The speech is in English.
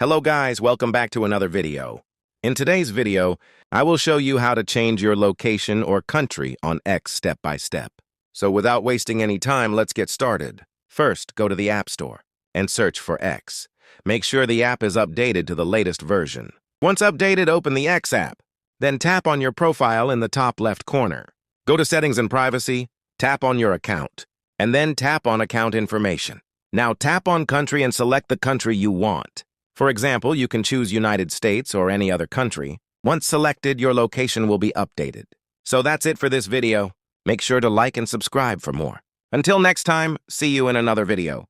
Hello guys, welcome back to another video. In today's video, I will show you how to change your location or country on X step by step. So without wasting any time, let's get started. First, go to the App Store and search for X. Make sure the app is updated to the latest version. Once updated, open the X app. Then tap on your profile in the top left corner. Go to Settings and Privacy, tap on your account, and then tap on Account Information. Now tap on Country and select the country you want. For example, you can choose United States or any other country. Once selected, your location will be updated. So that's it for this video. Make sure to like and subscribe for more. Until next time, see you in another video.